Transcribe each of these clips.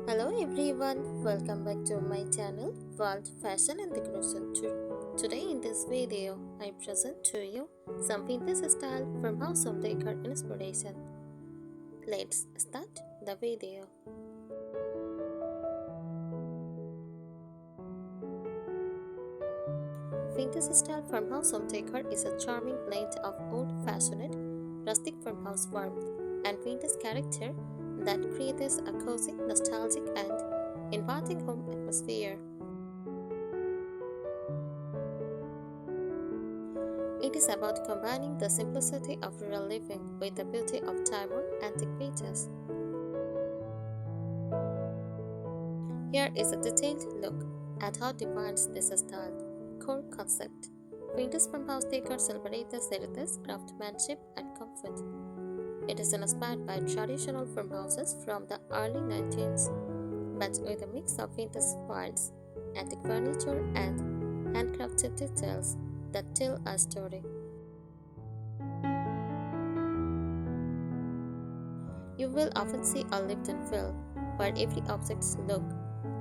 Hello everyone, welcome back to my channel World Fashion and Decoration Tour. Today in this video, I present to you some vintage style from House Home Decor inspiration. Let's start the video. Vintage style farmhouse home decor is a charming blend of old-fashioned, rustic farmhouse warmth and vintage character that creates a cozy, nostalgic, and inviting home atmosphere. It is about combining the simplicity of rural living with the beauty of time-worn antique pieces. Here is a detailed look at how defines this style. Core concept. Vintage farmhouse decor celebrates heritage, craftsmanship, and comfort. It is inspired by traditional farmhouses from the early 19th, but with a mix of vintage styles, antique furniture, and handcrafted details that tell a story. You will often see a lived-in feel, where every object looks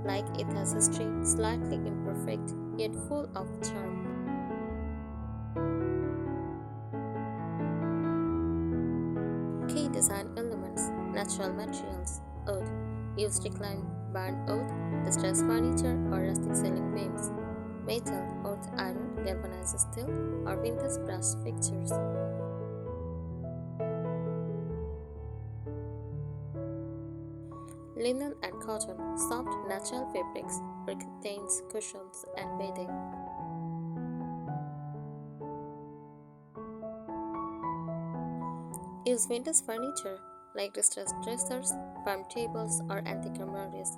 like it has history, slightly imperfect, yet full of charm. Key design elements, natural materials, wood, used reclaimed barn wood, distressed furniture or rustic ceiling beams, metal, old iron, galvanized steel, or vintage brass fixtures. Linen and cotton, soft natural fabrics for curtains, cushions, and bedding. Use vintage furniture like distressed dressers, farm tables, or antique armoires,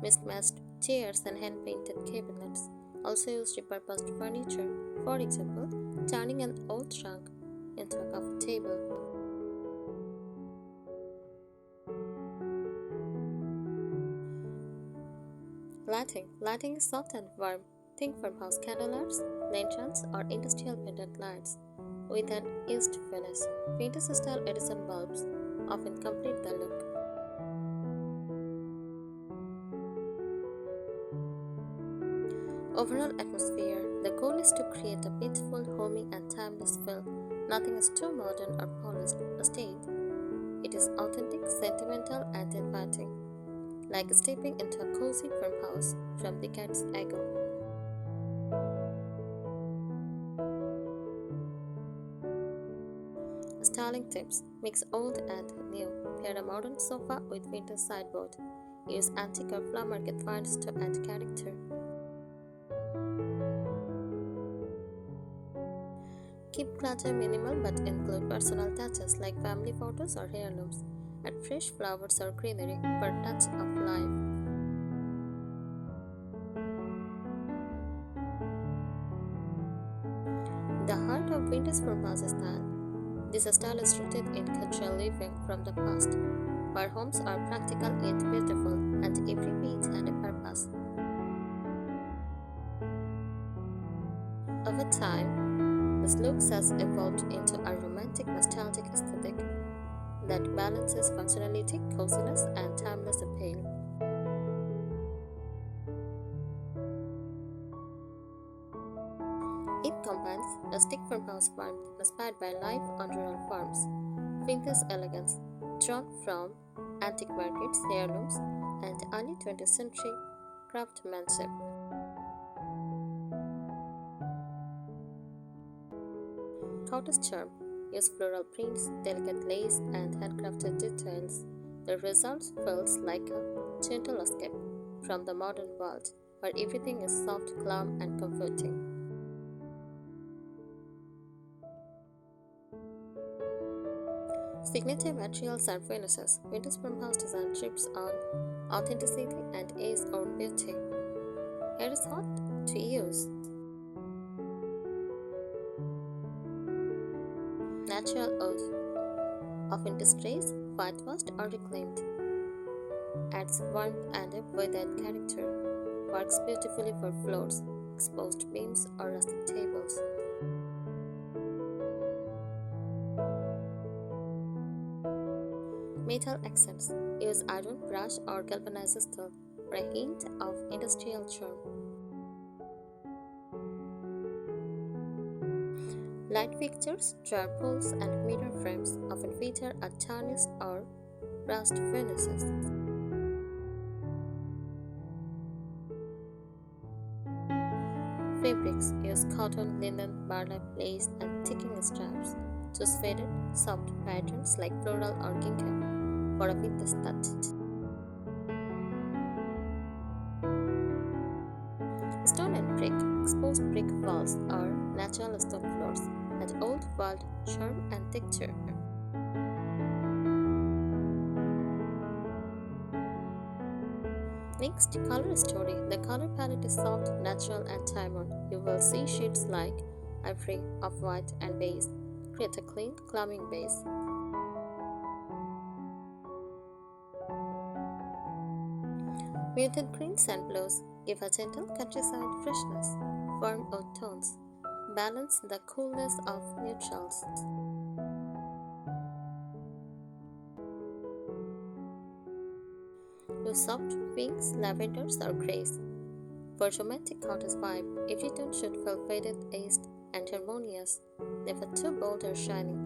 mismatched chairs, and hand-painted cabinets. Also use repurposed furniture, for example, turning an old trunk into a coffee table. Lighting is soft and warm. Think farmhouse candlelights, lanterns, or industrial pendant lights with an east finish. Vintage style Edison bulbs often complete the look. Overall atmosphere. The goal is to create a peaceful, homey, and timeless feel. Nothing is too modern or polished or staid. It is authentic, sentimental, and inviting, like stepping into a cozy farmhouse from decades ago. Styling tips. Mix old and new. Pair a modern sofa with vintage sideboard. Use antique or flower market finds to add character. Keep clutter minimal but include personal touches like family photos or heirlooms. Add fresh flowers or greenery for a touch of life. The heart of vintage farmhouse style. This style is rooted in cultural living from the past, where homes are practical yet beautiful and every piece had a purpose. Over time, this look has evolved into a romantic, nostalgic aesthetic that balances functionality, coziness, and timeless appeal. It combines rustic farmhouse warmth inspired by life on rural farms, vintage elegance drawn from antique markets, heirlooms, and early 20th century craftsmanship. Cottagecore use floral prints, delicate lace, and handcrafted details. The result feels like a gentle escape from the modern world, where everything is soft, calm, and comforting. Signature materials and finishes. Vintage farmhouse design trips on authenticity and age-old beauty. Here is what to use. Natural wood, often distressed, whitewashed, or reclaimed. Adds warmth and a weathered character. Works beautifully for floors, exposed beams, or rustic tables. Metal accents. Use iron, brush, or galvanized steel for a hint of industrial charm. Light fixtures, drawer pulls, and mirror frames often feature a tarnished or rust finishes. Fabrics use cotton, linen, burlap, lace, and ticking straps. Choose faded, soft patterns like floral or gingham for a vintage touch. Stone and brick, exposed brick walls or natural stone floors add old world charm and texture. Next, color story. The color palette is soft, natural, and diamond. You will see shades like ivory, off-white, and beige. Create a clean, calming base. Muted greens and blues give a gentle countryside freshness. Warm earth tones balance the coolness of neutrals. Use soft pinks, lavenders, or grays. For romantic cottage vibe, every tone should feel faded, aged, and harmonious, never too bold or shiny.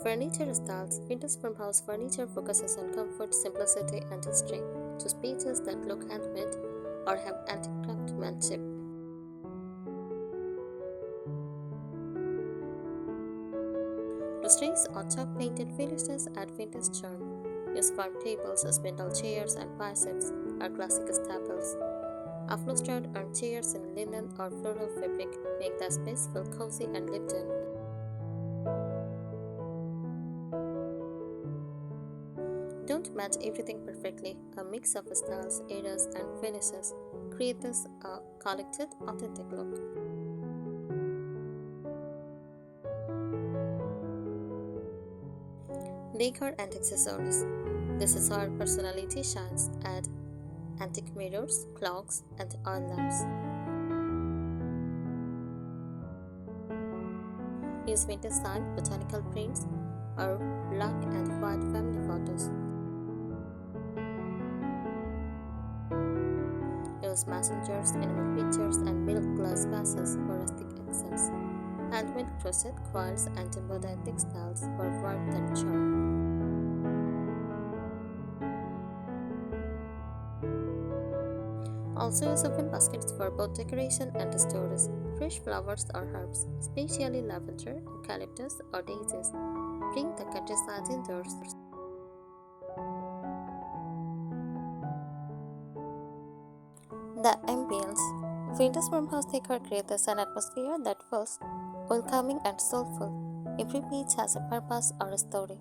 Furniture styles. Vintage farmhouse furniture focuses on comfort, simplicity, and history. Choose pieces that look handmade or have antique craftsmanship. Lustrous or chalk painted finishes add vintage charm. Use farm tables, spindle chairs, and biceps are classic staples. Upholstered armchairs in linen or floral fabric make the space feel cozy and lived in. Don't match everything perfectly. A mix of styles, eras, and finishes creates a collected, authentic look. Decor and accessories. This is where personality shines. Add antique mirrors, clocks, and oil lamps. Use vintage sign, botanical prints, or black and white family photos. Use messengers, enamel pictures, and milk glass vases for rustic accents. Handmade crochet, quilts, and embroidered textiles for warmth and charm. Also use open baskets for both decoration and storage. Fresh flowers or herbs, especially lavender, eucalyptus, or daisies, bring the countryside indoors. The ambience. Vintage farmhouse decor creates an atmosphere that feels welcoming and soulful. Every piece has a purpose or a story.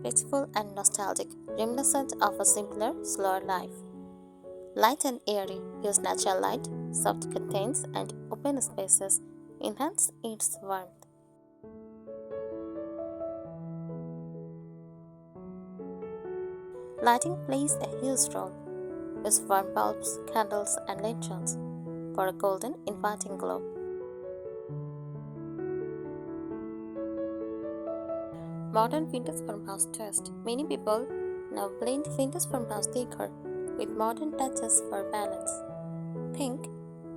Peaceful and nostalgic, reminiscent of a simpler, slower life. Light and airy, use natural light, soft curtains, and open spaces, enhance its warmth. Lighting plays a huge role. Use warm bulbs, candles, and lanterns for a golden, inviting glow. Modern vintage farmhouse twist. Many people now blend vintage farmhouse decor with modern touches for balance. Think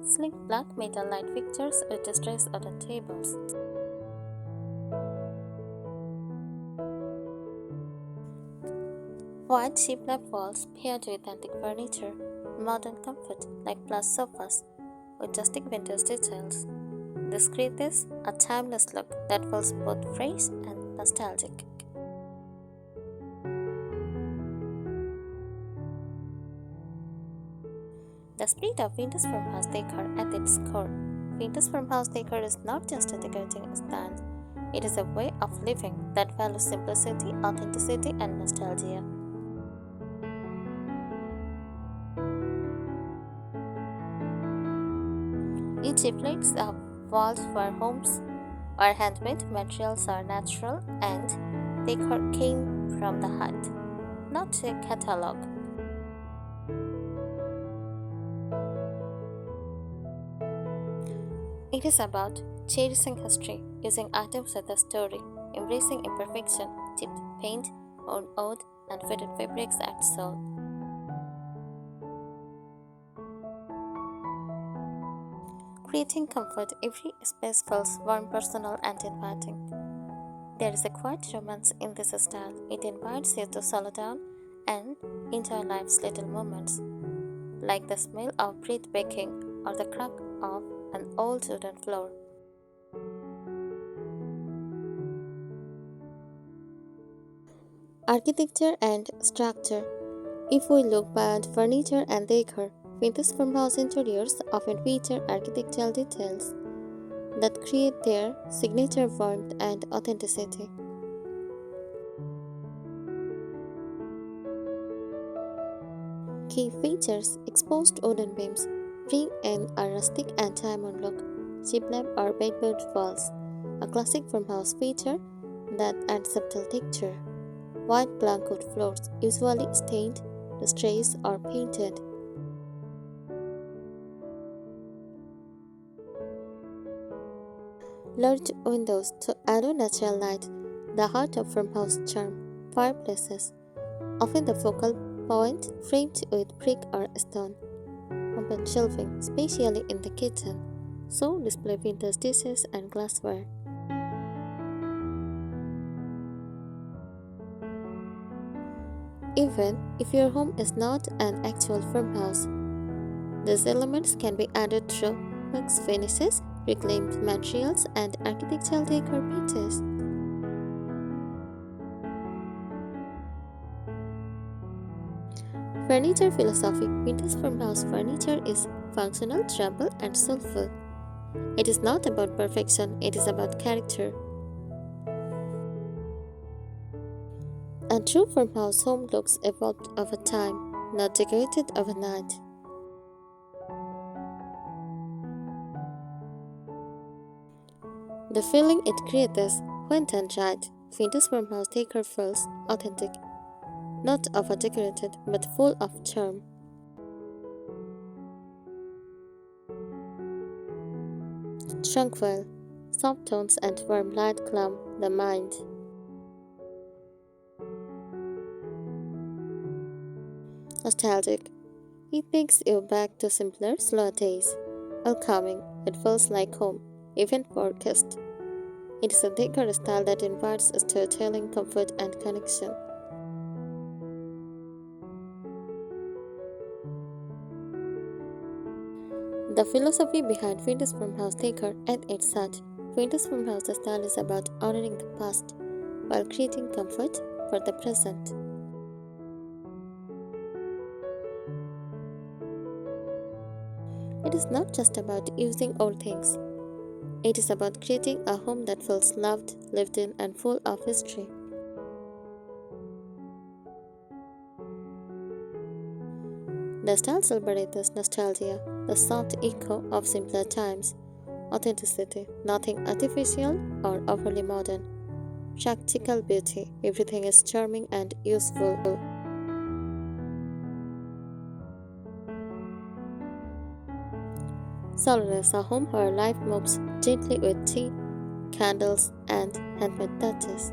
sleek black metal light fixtures with distressed wooden tables. White shiplap walls paired with antique furniture. Modern comfort like plush sofas with rustic vintage details. This creates a timeless look that feels both fresh and nostalgic. The spirit of vintage farmhouse decor at its core. Vintage farmhouse decor is not just a decorating style, it is a way of living that values simplicity, authenticity, and nostalgia. It reflects the walls where homes are handmade, materials are natural, and decor came from the heart, not a catalog. It is about cherishing history, using items with a story, embracing imperfection, chipped paint, worn oud, and fitted fabrics add soul. Creating comfort, every space feels warm, personal, and inviting. There is a quiet romance in this style. It invites you to slow down and enjoy life's little moments, like the smell of bread baking or the crack of an old wooden floor. Architecture and structure. If we look beyond furniture and decor, vintage farmhouse interiors often feature architectural details that create their signature warmth and authenticity. Key features: exposed wooden beams bring in a rustic and diamond look, shiplap or bedboard walls, a classic farmhouse feature that adds subtle texture. White blanket floors, usually stained, distressed, or painted. Large windows to allow natural light, the heart of farmhouse charm. Fireplaces, often the focal point, framed with brick or stone. Open shelving, especially in the kitchen, so display vintage dishes and glassware. Even if your home is not an actual farmhouse, these elements can be added through mixed finishes, reclaimed materials, and architectural decor pieces. Furniture philosophy. Vintage farmhouse furniture is functional, durable, and soulful. It is not about perfection, it is about character. A true farmhouse home looks evolved over time, not decorated overnight. The feeling it creates when done right, vintage farmhouse decor feels authentic, not over decorated but full of charm. Tranquil, soft tones and warm light calm the mind. Nostalgic, it takes you back to simpler, slower days. Welcoming, it feels like home, even for guests. It is a decor style that invites storytelling, comfort, and connection. The philosophy behind vintage farmhouse decor at its heart. Vintage farmhouse style is about honoring the past while creating comfort for the present. It is not just about using old things, it is about creating a home that feels loved, lived in, and full of history. The style celebrates nostalgia, the soft echo of simpler times, authenticity, nothing artificial or overly modern, practical beauty, everything is charming and useful. Solace, a home where life moves gently with tea, candles, and handmade touches.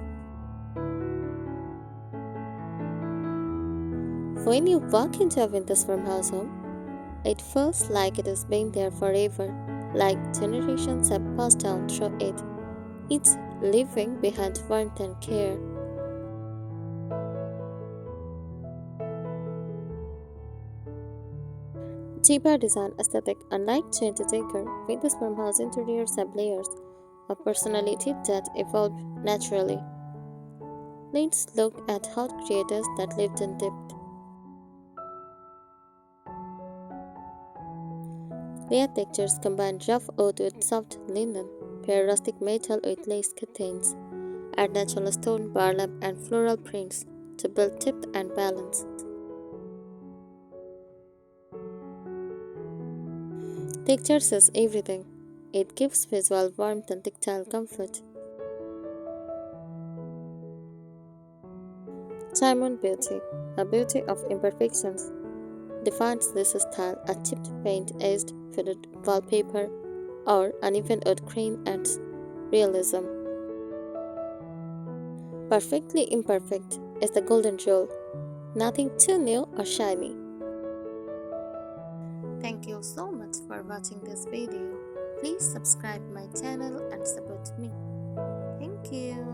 When you walk into a vintage farmhouse home, it feels like it has been there forever, like generations have passed down through it. It's leaving behind warmth and care. Cheaper design aesthetic. Unlike chain decor, vintage farmhouse interiors have layers of personality that evolve naturally. Let's look at how creators that lived in depth. Layer textures combine rough wood with soft linen, pair rustic metal with lace curtains, add natural stone, burlap, and floral prints to build depth and balance. Texture says everything. It gives visual warmth and tactile comfort. Diamond beauty, a beauty of imperfections, defines this style. A chipped paint edged faded wallpaper or uneven wood grain adds realism. Perfectly imperfect is the golden rule, nothing too new or shiny. Thank you so much for watching this video. Please subscribe my channel and support me. Thank you.